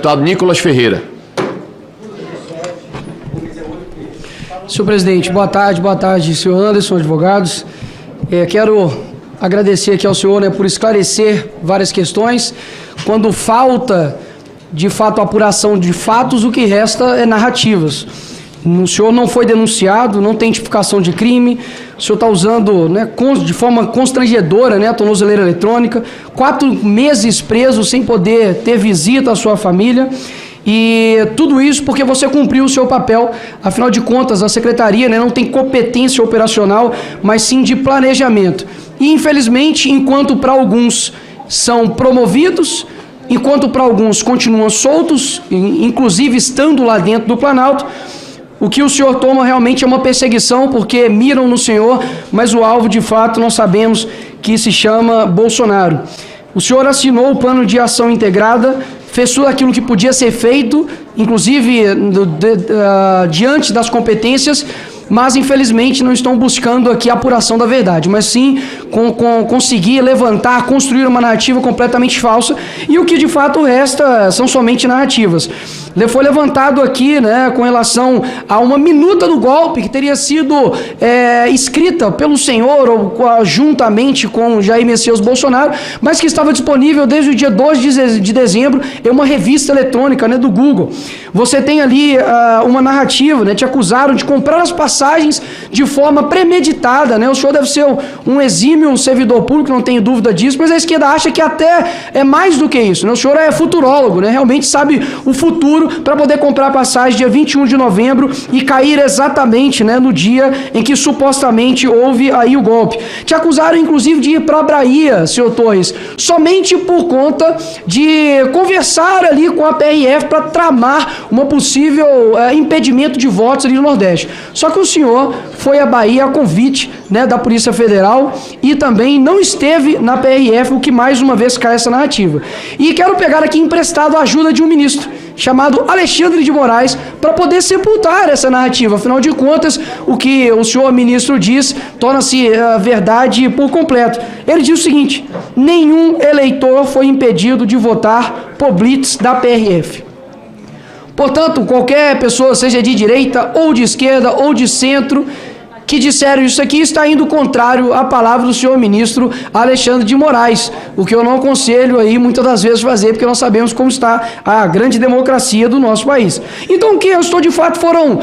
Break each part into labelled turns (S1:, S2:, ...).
S1: Deputado Nicolas Ferreira.
S2: Senhor presidente, boa tarde, senhor Anderson, advogados. Quero agradecer aqui ao senhor, por esclarecer várias questões. Quando falta, de fato, apuração de fatos, o que resta é narrativas. O senhor não foi denunciado, não tem tipificação de crime, o senhor está usando de forma constrangedora a tornozeleira eletrônica, 4 meses preso sem poder ter visita à sua família, e tudo isso porque você cumpriu o seu papel. Afinal de contas, a secretaria não tem competência operacional, mas sim de planejamento. E, infelizmente, enquanto para alguns são promovidos, enquanto para alguns continuam soltos, inclusive estando lá dentro do Planalto, o que o senhor toma realmente é uma perseguição, porque miram no senhor, mas o alvo, de fato, nós sabemos que se chama Bolsonaro. O senhor assinou o plano de ação integrada, fez tudo aquilo que podia ser feito, inclusive diante das competências, mas infelizmente não estão buscando aqui a apuração da verdade, mas sim conseguir levantar, construir uma narrativa completamente falsa, e o que de fato resta são somente narrativas. Foi levantado aqui, com relação a uma minuta do golpe que teria sido escrita pelo senhor ou juntamente com Jair Messias Bolsonaro, mas que estava disponível desde o dia 2 de dezembro em uma revista eletrônica do Google. Você tem ali uma narrativa, te acusaram de comprar as passagens de forma premeditada, o senhor deve ser um exímio servidor público, não tenho dúvida disso, mas a esquerda acha que até é mais do que isso, o senhor é futurólogo, realmente sabe o futuro para poder comprar passagem dia 21 de novembro e cair exatamente no dia em que supostamente houve aí o golpe. Te acusaram inclusive de ir para a Bahia, senhor Torres, somente por conta de conversar ali com a PRF para tramar uma possível impedimento de votos ali no Nordeste. Só que o senhor foi à Bahia a convite da Polícia Federal e também não esteve na PRF, o que mais uma vez cai essa narrativa. E quero pegar aqui emprestado a ajuda de um ministro chamado Alexandre de Moraes para poder sepultar essa narrativa. Afinal de contas, o que o senhor ministro diz torna-se verdade por completo. Ele diz o seguinte: nenhum eleitor foi impedido de votar por blitz da PRF. Portanto, qualquer pessoa, seja de direita ou de esquerda ou de centro, que disseram isso aqui, está indo contrário à palavra do senhor ministro Alexandre de Moraes, o que eu não aconselho aí muitas das vezes fazer, porque nós sabemos como está a grande democracia do nosso país. Então, o que eu estou de fato foram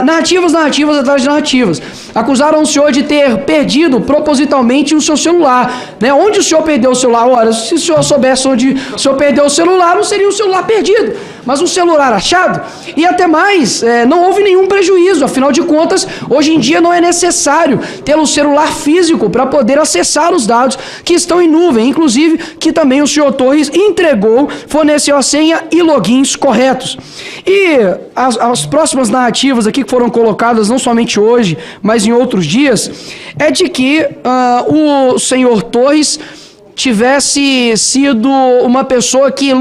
S2: narrativas atrás de narrativas. Acusaram o senhor de ter perdido propositalmente o seu celular. Onde o senhor perdeu o celular? Ora, se o senhor soubesse onde o senhor perdeu o celular, não seria um celular perdido, mas um celular achado. E até mais, não houve nenhum prejuízo. Afinal de contas, hoje em dia não é necessário ter um celular físico para poder acessar os dados que estão em nuvem, inclusive que também o senhor Torres entregou, forneceu a senha e logins corretos. E as próximas narrativas aqui que foram colocadas, não somente hoje, mas em outros dias, é de que o senhor Torres tivesse sido uma pessoa que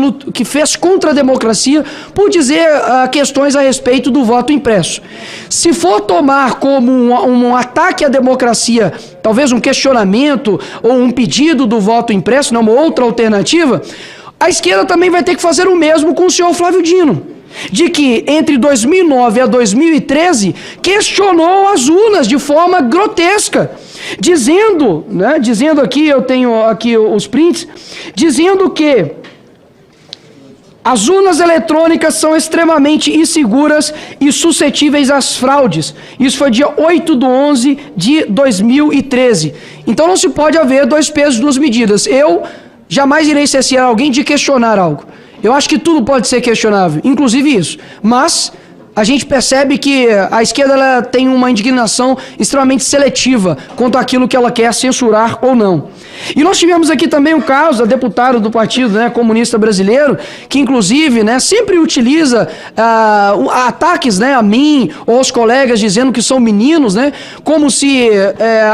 S2: fez contra a democracia por dizer questões a respeito do voto impresso. Se for tomar como um ataque à democracia, talvez um questionamento ou um pedido do voto impresso, não uma outra alternativa, a esquerda também vai ter que fazer o mesmo com o senhor Flávio Dino, de que entre 2009 a 2013 questionou as urnas de forma grotesca, dizendo aqui, eu tenho aqui os prints, dizendo que as urnas eletrônicas são extremamente inseguras e suscetíveis às fraudes. Isso foi dia 8/11/2013. Então não se pode haver 2 pesos, 2 medidas. Eu jamais irei cercear alguém de questionar algo. Eu acho que tudo pode ser questionável, inclusive isso. Mas a gente percebe que a esquerda ela tem uma indignação extremamente seletiva quanto àquilo que ela quer censurar ou não. E nós tivemos aqui também o caso da deputada do Partido Comunista Brasileiro, que inclusive sempre utiliza ataques a mim ou aos colegas dizendo que são meninos, como se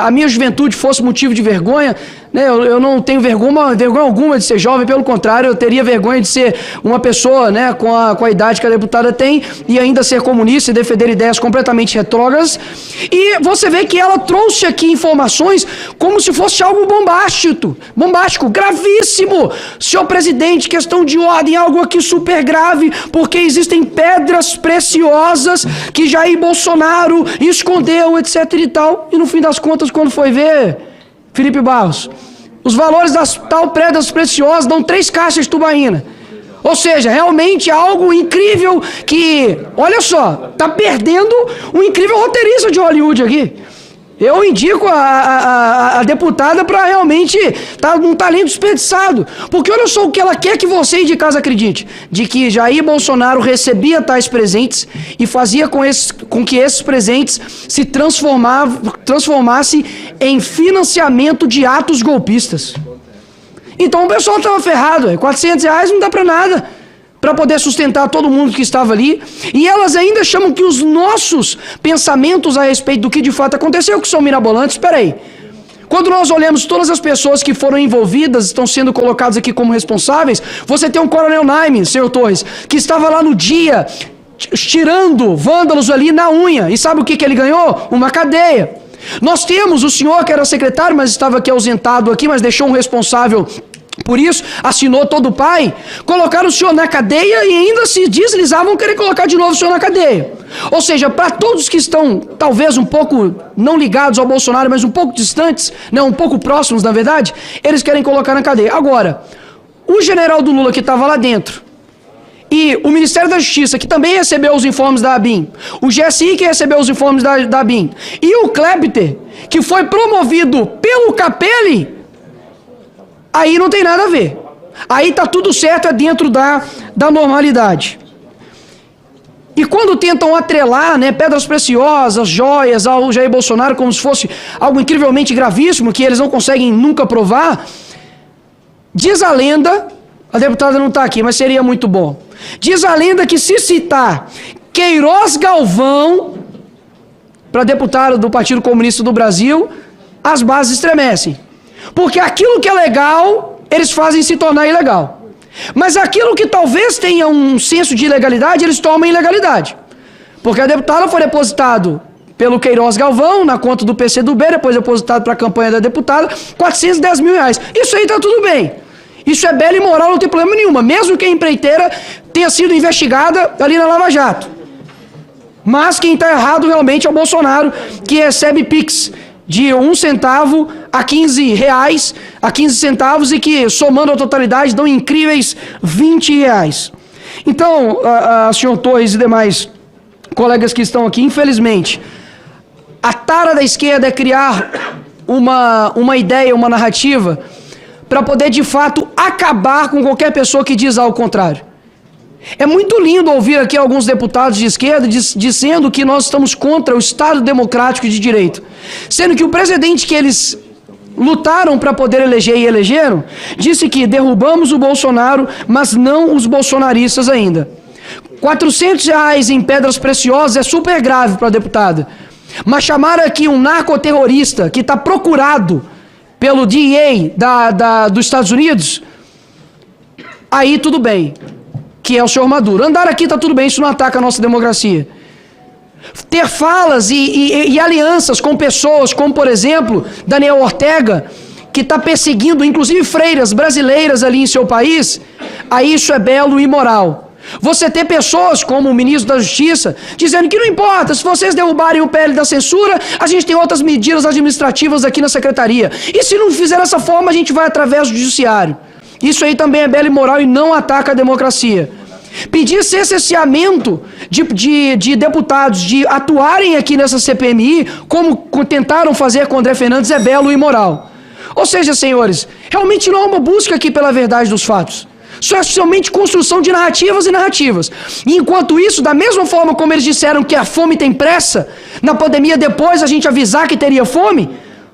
S2: a minha juventude fosse motivo de vergonha. né? Eu não tenho vergonha alguma de ser jovem, pelo contrário, eu teria vergonha de ser uma pessoa, né, com a idade que a deputada tem e ainda ser comunista e defender ideias completamente retrógradas. E você vê que ela trouxe aqui informações como se fosse algo bombástico, gravíssimo. Senhor presidente, questão de ordem, algo aqui super grave, porque existem pedras preciosas que Jair Bolsonaro escondeu, etc e tal. E no fim das contas, quando foi ver, Felipe Barros, os valores das tal pedras preciosas dão 3 caixas de tubaína. Ou seja, realmente algo incrível que, olha só, está perdendo um incrível roteirista de Hollywood aqui. Eu indico a deputada para realmente um talento desperdiçado. Porque olha só o que ela quer que você aí de casa acredite. De que Jair Bolsonaro recebia tais presentes e fazia com que esses presentes se transformassem em financiamento de atos golpistas. Então o pessoal estava ferrado. R$400 não dá para nada, para poder sustentar todo mundo que estava ali. E elas ainda chamam que os nossos pensamentos a respeito do que de fato aconteceu, que são mirabolantes. Espera aí. Quando nós olhamos todas as pessoas que foram envolvidas, estão sendo colocadas aqui como responsáveis, você tem um coronel Naime, senhor Torres, que estava lá no dia, tirando vândalos ali na unha. E sabe o que ele ganhou? Uma cadeia. Nós temos o senhor que era secretário, mas estava aqui ausentado aqui, mas deixou um responsável por isso, assinou todo o pai, colocaram o senhor na cadeia e ainda se deslizavam querer colocar de novo o senhor na cadeia. Ou seja, para todos que estão talvez um pouco não ligados ao Bolsonaro, mas um pouco distantes, né, um pouco próximos na verdade, eles querem colocar na cadeia. Agora, o general do Lula que estava lá dentro, e o Ministério da Justiça, que também recebeu os informes da ABIN, o GSI que recebeu os informes da ABIN, e o Kleber, que foi promovido pelo Capelli, aí não tem nada a ver. Aí tá tudo certo, é dentro da normalidade. E quando tentam atrelar, né, pedras preciosas, joias ao Jair Bolsonaro como se fosse algo incrivelmente gravíssimo, que eles não conseguem nunca provar, diz a lenda, a deputada não está aqui, mas seria muito bom, diz a lenda que se citar Queiroz Galvão para deputado do Partido Comunista do Brasil, as bases estremecem. Porque aquilo que é legal, eles fazem se tornar ilegal. Mas aquilo que talvez tenha um senso de ilegalidade, eles tomam ilegalidade. Porque a deputada foi depositado pelo Queiroz Galvão, na conta do PCdoB, depois depositado para a campanha da deputada, R$410 mil. Isso aí está tudo bem. Isso é belo e moral, não tem problema nenhum. Mesmo que a empreiteira tenha sido investigada ali na Lava Jato. Mas quem está errado realmente é o Bolsonaro, que recebe Pix de 1 centavo a R$15, a 15 centavos, e que, somando a totalidade, dão incríveis R$20. Então, senhor Torres e demais colegas que estão aqui, infelizmente, a tara da esquerda é criar uma ideia, uma narrativa, para poder, de fato, acabar com qualquer pessoa que diz algo contrário. É muito lindo ouvir aqui alguns deputados de esquerda dizendo que nós estamos contra o Estado Democrático de Direito, sendo que o presidente que eles lutaram para poder eleger e elegeram, disse que derrubamos o Bolsonaro, mas não os bolsonaristas ainda. R$400 em pedras preciosas é super grave para a deputada, mas chamar aqui um narcoterrorista que está procurado pelo DEA dos Estados Unidos, aí tudo bem, que é o senhor Maduro. Andar aqui está tudo bem, isso não ataca a nossa democracia. Ter falas e alianças com pessoas como, por exemplo, Daniel Ortega, que está perseguindo, inclusive, freiras brasileiras ali em seu país, aí isso é belo e imoral. Você ter pessoas como o ministro da Justiça dizendo que não importa, se vocês derrubarem o PL da censura, a gente tem outras medidas administrativas aqui na secretaria. E se não fizer dessa forma, a gente vai através do judiciário. Isso aí também é belo e moral e não ataca a democracia. Pedir cerceamento de deputados de atuarem aqui nessa CPMI, como tentaram fazer com André Fernandes, é belo e imoral. Ou seja, senhores, realmente não há uma busca aqui pela verdade dos fatos. Isso é somente construção de narrativas e narrativas. E enquanto isso, da mesma forma como eles disseram que a fome tem pressa, na pandemia depois a gente avisar que teria fome,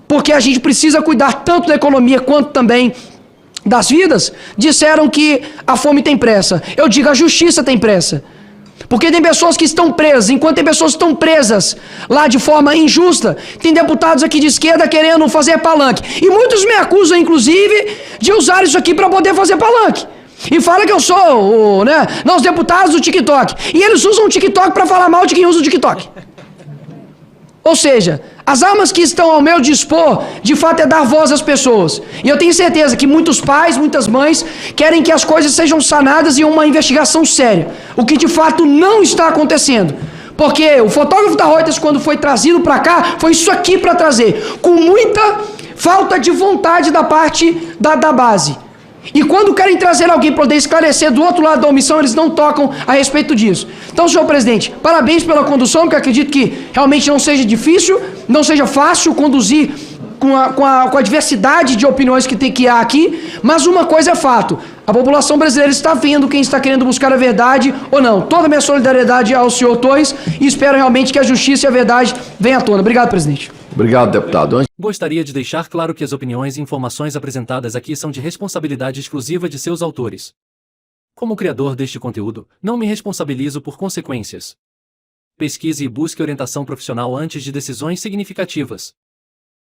S2: porque a gente precisa cuidar tanto da economia quanto também das vidas, disseram que a fome tem pressa. Eu digo, a justiça tem pressa. Porque tem pessoas que estão presas, enquanto tem pessoas que estão presas lá de forma injusta, tem deputados aqui de esquerda querendo fazer palanque. E muitos me acusam, inclusive, de usar isso aqui para poder fazer palanque. E fala que eu sou, os deputados do TikTok. E eles usam o TikTok para falar mal de quem usa o TikTok. Ou seja, as armas que estão ao meu dispor, de fato, é dar voz às pessoas. E eu tenho certeza que muitos pais, muitas mães, querem que as coisas sejam sanadas e uma investigação séria. O que, de fato, não está acontecendo. Porque o fotógrafo da Reuters, quando foi trazido para cá, foi isso aqui para trazer. Com muita falta de vontade da parte da base. E quando querem trazer alguém para poder esclarecer do outro lado da omissão, eles não tocam a respeito disso. Então, senhor presidente, parabéns pela condução, porque eu acredito que realmente não seja difícil, não seja fácil conduzir com a diversidade de opiniões que há aqui, mas uma coisa é fato, a população brasileira está vendo quem está querendo buscar a verdade ou não. Toda a minha solidariedade ao senhor Torres e espero realmente que a justiça e a verdade venham à tona. Obrigado, presidente.
S1: Obrigado, deputado.
S3: Gostaria de deixar claro que as opiniões e informações apresentadas aqui são de responsabilidade exclusiva de seus autores. Como criador deste conteúdo, não me responsabilizo por consequências. Pesquise e busque orientação profissional antes de decisões significativas.